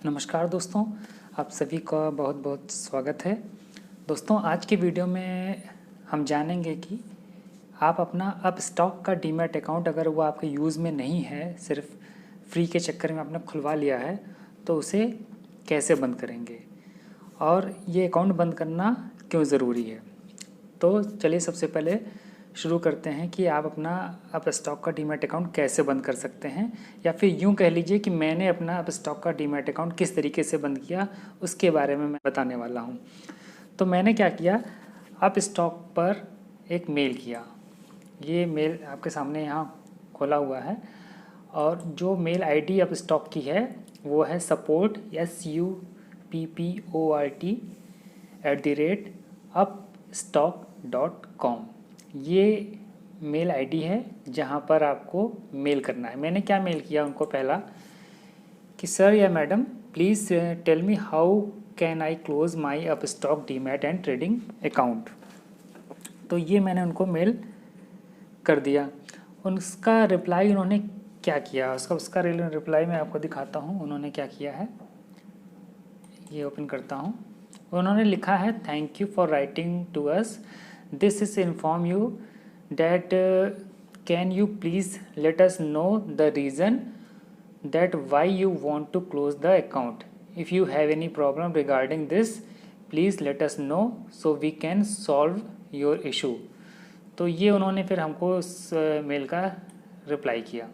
नमस्कार दोस्तों, आप सभी का बहुत बहुत स्वागत है। दोस्तों, आज की वीडियो में हम जानेंगे कि आप अपना अब स्टॉक का डीमैट अकाउंट अगर वो आपके यूज़ में नहीं है, सिर्फ फ्री के चक्कर में आपने खुलवा लिया है, तो उसे कैसे बंद करेंगे और ये अकाउंट बंद करना क्यों ज़रूरी है। तो चलिए सबसे पहले शुरू करते हैं कि आप अपना अप स्टॉक का डीमैट अकाउंट कैसे बंद कर सकते हैं, या फिर यूं कह लीजिए कि मैंने अपना अप स्टॉक का डीमैट अकाउंट किस तरीके से बंद किया, उसके बारे में मैं बताने वाला हूं। तो मैंने क्या किया, अप स्टॉक पर एक मेल किया। ये मेल आपके सामने यहाँ खोला हुआ है और जो मेल आईडी अप स्टॉक की है वो है support@upstock.com। ये मेल आईडी है जहाँ पर आपको मेल करना है। मैंने क्या मेल किया उनको, पहला कि सर या madam please tell me how can I close my Upstox demat and trading account. तो ये मैंने उनको मेल कर दिया। उसका रिप्लाई उन्होंने क्या किया, उसका रिप्लाई मैं आपको दिखाता हूँ। उन्होंने क्या किया है, ये ओपन करता हूँ। उन्होंने लिखा है, thank you for writing to us, this is inform you that can you please let us know the reason that why you want to close the account. If you have any problem regarding this, please let us know so we can solve your issue. तो ये उन्होंने फिर हमको उस mail का reply किया।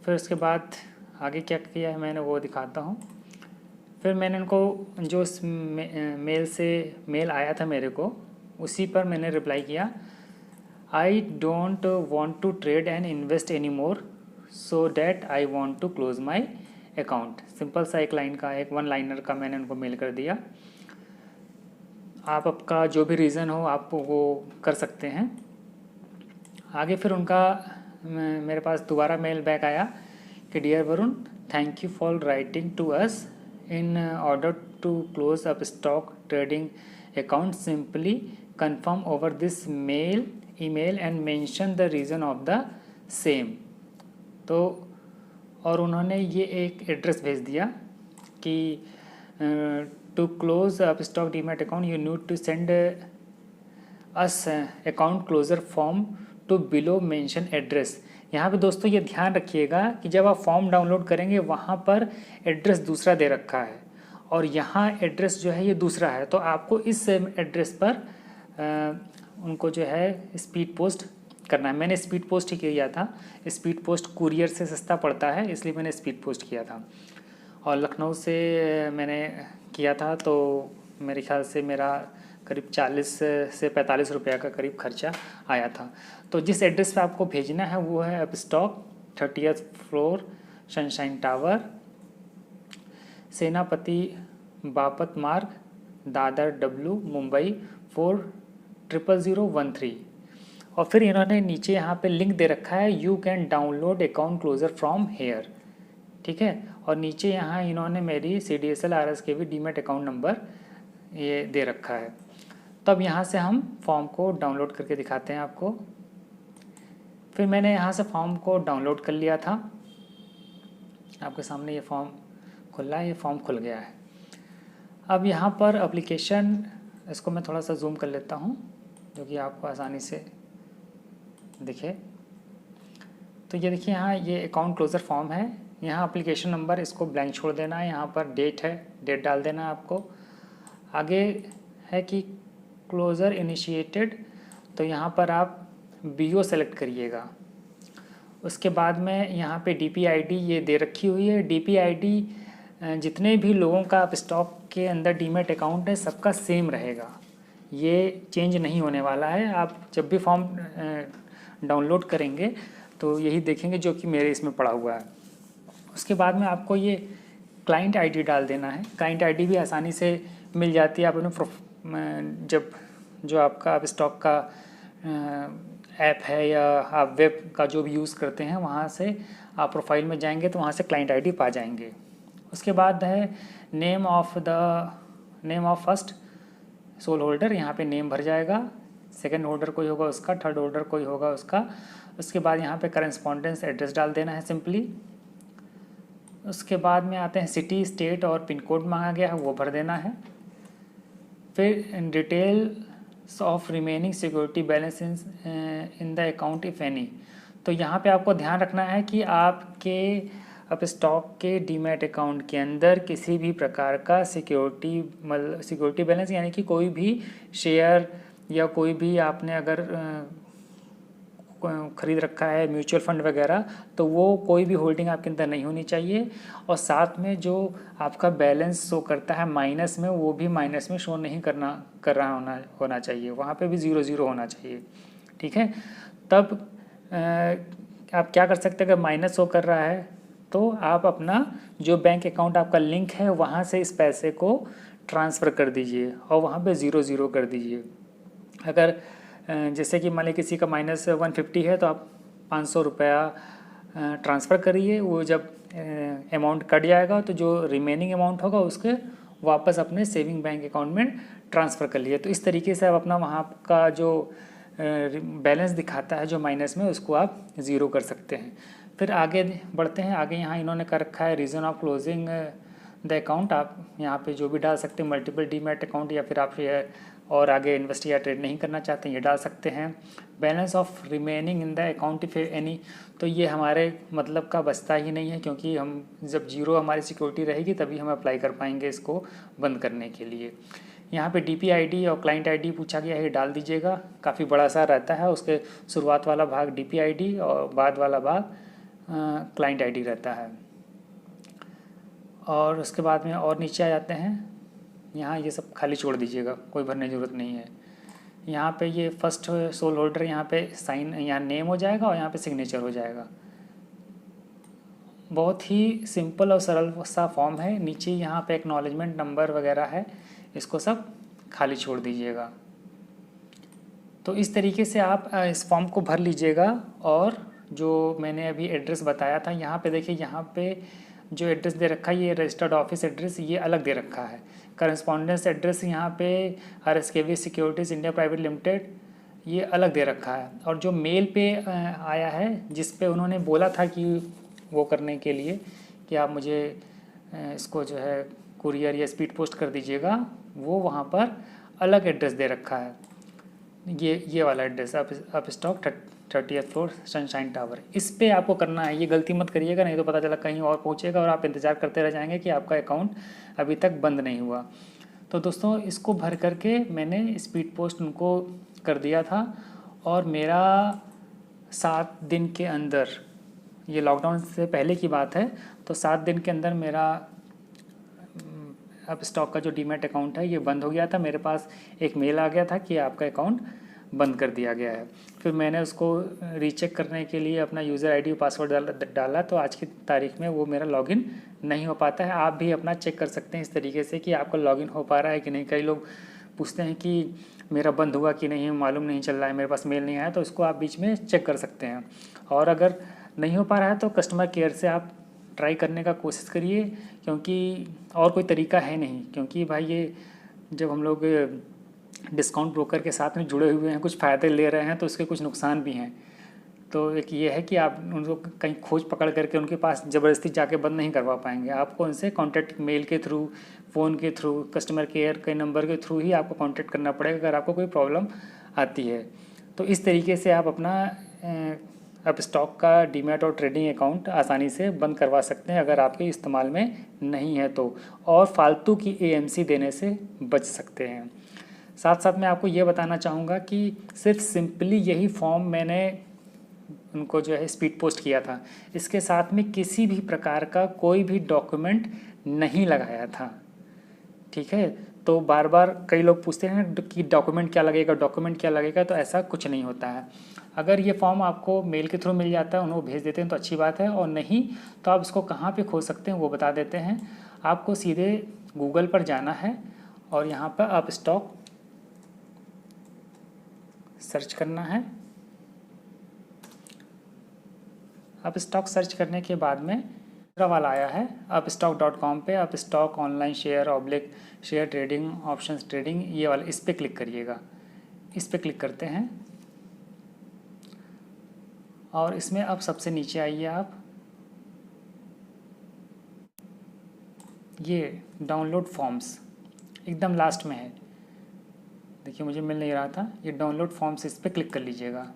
फिर उसके बाद आगे क्या किया है मैंने वो दिखाता हूँ। फिर मैंने उनको जो उस मेल से मेल आया था मेरे को, उसी पर मैंने रिप्लाई किया, I don't want to trade and invest any more so that I want to close my account. Simple सा एक लाइन का, एक वन लाइनर का मैंने उनको मेल कर दिया। आप आपका जो भी रीज़न हो आप वो कर सकते हैं। आगे फिर उनका मेरे पास दोबारा मेल बैक आया कि dear Varun, thank you for writing to us in order to close Upstox trading account simply confirm over this email and mention the reason of the same. तो और उन्होंने ये एक एड्रेस भेज दिया कि to close Upstox demat account you need to send us account closure form to below mention address. यहाँ पे दोस्तों ये ध्यान रखिएगा कि जब आप फॉर्म डाउनलोड करेंगे वहाँ पर एड्रेस दूसरा दे रखा है और यहाँ एड्रेस जो है ये दूसरा है। तो आपको इस एड्रेस पर उनको जो है स्पीड पोस्ट करना है। मैंने स्पीड पोस्ट ही किया था। स्पीड पोस्ट कुरियर से सस्ता पड़ता है, इसलिए मैंने स्पीड पोस्ट किया था और लखनऊ से मैंने किया था। तो मेरे ख्याल से मेरा करीब 40 से 45 रुपया का करीब खर्चा आया था। तो जिस एड्रेस पे आपको भेजना है वो है up stock 30th floor sunshine tower, सेनापति बापत मार्ग, दादर W, मुंबई 400013। और फिर इन्होंने नीचे यहाँ पे लिंक दे रखा है, you can download account closure from here. ठीक है, और नीचे यहाँ इन्होंने मेरी CDSL RS के भी डीमैट अकाउंट नंबर ये दे रखा है। तो अब यहाँ से हम फॉर्म को डाउनलोड करके दिखाते हैं आपको। फिर मैंने यहाँ से फॉर्म को डाउनलोड कर लिया था। आपके सामने ये फॉर्म खुला है, ये फॉर्म खुल गया है। अब यहाँ पर एप्लीकेशन, इसको मैं थोड़ा सा जूम कर लेता हूँ जो कि आपको आसानी से दिखे। तो ये देखिए यहाँ ये अकाउंट क्लोजर फॉर्म है। यहाँ एप्लीकेशन नंबर, इसको ब्लैंक छोड़ देना है। यहाँ पर डेट है, डेट डाल देना है आपको। आगे है कि क्लोजर इनिशिएटेड, तो यहाँ पर आप BO सेलेक्ट करिएगा। उसके बाद में यहाँ पे DPID ये दे रखी हुई है। DPID जितने भी लोगों का आप स्टॉक के अंदर डीमैट अकाउंट है सबका सेम रहेगा, ये चेंज नहीं होने वाला है। आप जब भी फॉर्म डाउनलोड करेंगे तो यही देखेंगे जो कि मेरे इसमें पड़ा हुआ है। उसके बाद में आपको ये क्लाइंट आईडी डाल देना है। क्लाइंट आईडी भी आसानी से मिल जाती है। आप उन्हें जब जो आपका अब स्टॉक का ऐप है या आप वेब का जो भी यूज़ करते हैं वहाँ से आप प्रोफाइल में जाएंगे तो वहाँ से क्लाइंट आईडी पा जाएंगे। उसके बाद है name of first sole holder, यहाँ पे नेम भर जाएगा। सेकंड होल्डर कोई होगा उसका, थर्ड होल्डर कोई होगा उसका। उसके बाद यहाँ पे करेस्पॉन्डेंस एड्रेस डाल देना है सिंपली। उसके बाद में आते हैं सिटी, स्टेट और पिन कोड मांगा गया है, वो भर देना है। फिर details of remaining security balance in the account if any. तो यहाँ पे आपको ध्यान रखना है कि आपके अपस्टॉक के डीमैट अकाउंट के अंदर किसी भी प्रकार का सिक्योरिटी बैलेंस यानी कि कोई भी शेयर या कोई भी आपने अगर खरीद रखा है म्यूचुअल फंड वगैरह, तो वो कोई भी होल्डिंग आपके अंदर नहीं होनी चाहिए। और साथ में जो आपका बैलेंस शो करता है माइनस में, वो भी माइनस में शो नहीं कर रहा होना चाहिए, वहाँ पे भी 0 होना चाहिए। ठीक है, तब आप क्या कर सकते हैं, अगर माइनस शो कर रहा है तो आप अपना जो बैंक अकाउंट आपका लिंक है वहाँ से इस पैसे को ट्रांसफ़र कर दीजिए और वहाँ पे 0 कर दीजिए। अगर जैसे कि मान लीजिए किसी का -150 है तो आप 500 रुपया ट्रांसफ़र करिए, वो जब अमाउंट कट जाएगा तो जो रिमेनिंग अमाउंट होगा उसके वापस अपने सेविंग बैंक अकाउंट में ट्रांसफ़र कर लिए। तो इस तरीके से आप अपना वहाँ का जो बैलेंस दिखाता है जो माइनस में, उसको आप 0 कर सकते हैं। फिर आगे बढ़ते हैं। आगे यहाँ इन्होंने कर रखा है reason of closing the account. आप यहाँ पे जो भी डाल सकते हैं, मल्टीपल डीमैट अकाउंट, या फिर आप ये और आगे इन्वेस्ट या ट्रेड नहीं करना चाहते हैं, ये डाल सकते हैं। Balance of remaining in the account if any, तो ये हमारे मतलब का बचता ही नहीं है, क्योंकि हम जब 0 हमारी सिक्योरिटी रहेगी तभी हम अप्लाई कर पाएंगे इसको बंद करने के लिए। यहाँ पे DPID और क्लाइंट ID पूछा गया है, डाल दीजिएगा। काफ़ी बड़ा सा रहता है, उसके शुरुआत वाला भाग DPID और बाद वाला भाग क्लाइंट ID रहता है। और उसके बाद में और नीचे आ जाते हैं, यहाँ ये सब खाली छोड़ दीजिएगा, कोई भरने की ज़रूरत नहीं है। यहाँ पे ये फर्स्ट सोल होल्डर, यहाँ पे साइन, यहाँ नेम हो जाएगा और यहाँ पे सिग्नेचर हो जाएगा। बहुत ही सिंपल और सरल सा फॉर्म है। नीचे यहाँ पे एक्नॉलेजमेंट नंबर वगैरह है, इसको सब खाली छोड़ दीजिएगा। तो इस तरीके से आप इस फॉर्म को भर लीजिएगा। और जो मैंने अभी एड्रेस बताया था, यहाँ पे देखिए, यहाँ पे जो एड्रेस दे रखा है ये रजिस्टर्ड ऑफिस एड्रेस ये अलग दे रखा है। करस्पॉन्डेंस एड्रेस यहाँ पे RSKV securities India private limited ये अलग दे रखा है। और जो मेल पे आया है, जिस पे उन्होंने बोला था कि वो करने के लिए कि आप मुझे इसको जो है कुरियर या स्पीड पोस्ट कर दीजिएगा, वो वहाँ पर अलग एड्रेस दे रखा है। ये वाला address Upstox 30th floor sunshine tower, इस पे आपको करना है। ये गलती मत करिएगा, नहीं तो पता चला कहीं और पहुँचेगा और आप इंतज़ार करते रह जाएंगे कि आपका अकाउंट अभी तक बंद नहीं हुआ। तो दोस्तों, इसको भर करके मैंने स्पीड पोस्ट उनको कर दिया था और मेरा 7 दिन के अंदर, ये लॉकडाउन से पहले की बात है, तो 7 दिन के अंदर मेरा अपस्टॉक का जो डीमैट अकाउंट है ये बंद हो गया था। मेरे पास एक मेल आ गया था कि आपका अकाउंट बंद कर दिया गया है। फिर मैंने उसको रीचेक करने के लिए अपना यूज़र ID और पासवर्ड डाला, तो आज की तारीख में वो मेरा लॉगिन नहीं हो पाता है। आप भी अपना चेक कर सकते हैं इस तरीके से कि आपका लॉगिन हो पा रहा है कि नहीं। कई लोग पूछते हैं कि मेरा बंद हुआ कि नहीं, मालूम नहीं चल रहा है, मेरे पास मेल नहीं आया, तो इसको आप बीच में चेक कर सकते हैं। और अगर नहीं हो पा रहा है तो कस्टमर केयर से आप ट्राई करने का कोशिश करिए, क्योंकि और कोई तरीका है नहीं। क्योंकि भाई ये जब हम लोग डिस्काउंट ब्रोकर के साथ में जुड़े हुए हैं, कुछ फ़ायदे ले रहे हैं, तो उसके कुछ नुकसान भी हैं। तो एक ये है कि आप उनको कहीं खोज पकड़ करके उनके पास ज़बरदस्ती जाके बंद नहीं करवा पाएंगे। आपको उनसे कॉन्टैक्ट मेल के थ्रू, फ़ोन के थ्रू, कस्टमर केयर के नंबर के थ्रू ही आपको कॉन्टैक्ट करना पड़ेगा अगर आपको कोई प्रॉब्लम आती है। तो इस तरीके से आप अपना अपस्टॉक का डीमैट और ट्रेडिंग अकाउंट आसानी से बंद करवा सकते हैं अगर आपके इस्तेमाल में नहीं है तो, और फालतू की AMC देने से बच सकते हैं। साथ साथ मैं आपको ये बताना चाहूँगा कि सिर्फ सिंपली यही फॉर्म मैंने उनको जो है स्पीड पोस्ट किया था, इसके साथ में किसी भी प्रकार का कोई भी डॉक्यूमेंट नहीं लगाया था। ठीक है, तो बार बार कई लोग पूछते हैं कि डॉक्यूमेंट क्या लगेगा, डॉक्यूमेंट क्या लगेगा, तो ऐसा कुछ नहीं होता है। अगर ये फॉर्म आपको मेल के थ्रू मिल जाता है, उन्हें भेज देते हैं तो अच्छी बात है, और नहीं तो आप इसको कहाँ पे खोज सकते हैं वो बता देते हैं। आपको सीधे गूगल पर जाना है और यहाँ पर अपस्टॉक सर्च करना है। अपस्टॉक सर्च करने के बाद में दूसरा वाला आया है upstock.com पे, Upstox online share oblique share trading options trading, ये वाला, इस पर क्लिक करिएगा। इस पर क्लिक करते हैं और इसमें अब सबसे नीचे आइए आप, ये डाउनलोड फॉर्म्स एकदम लास्ट में है, देखिए मुझे मिल नहीं रहा था, ये डाउनलोड फॉर्म्स, इस पर क्लिक कर लीजिएगा।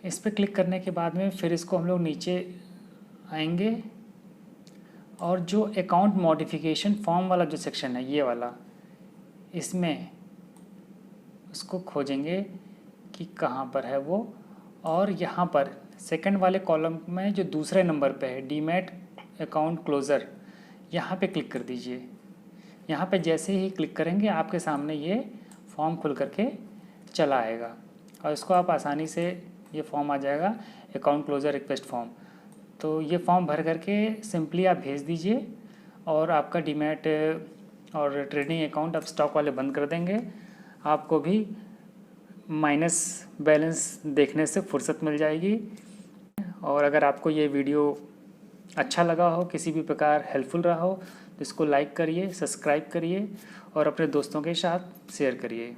इस पर क्लिक करने के बाद में फिर इसको हम लोग नीचे आएंगे और जो अकाउंट मॉडिफिकेशन फॉर्म वाला जो सेक्शन है ये वाला, इसमें उसको खोजेंगे कि कहाँ पर है वो, और यहाँ पर सेकंड वाले कॉलम में जो दूसरे नंबर पे है डीमैट अकाउंट क्लोज़र, यहाँ पे क्लिक कर दीजिए। यहाँ पे जैसे ही क्लिक करेंगे आपके सामने ये फॉर्म खुल करके चला आएगा और इसको आप आसानी से, ये फॉर्म आ जाएगा अकाउंट क्लोज़र रिक्वेस्ट फॉर्म। तो ये फॉर्म भर करके सिंपली आप भेज दीजिए और आपका डीमैट और ट्रेडिंग अकाउंट अब स्टॉक वाले बंद कर देंगे। आपको भी माइनस बैलेंस देखने से फुर्सत मिल जाएगी। और अगर आपको ये वीडियो अच्छा लगा हो, किसी भी प्रकार हेल्पफुल रहा हो, तो इसको लाइक करिए, सब्सक्राइब करिए और अपने दोस्तों के साथ शेयर करिए।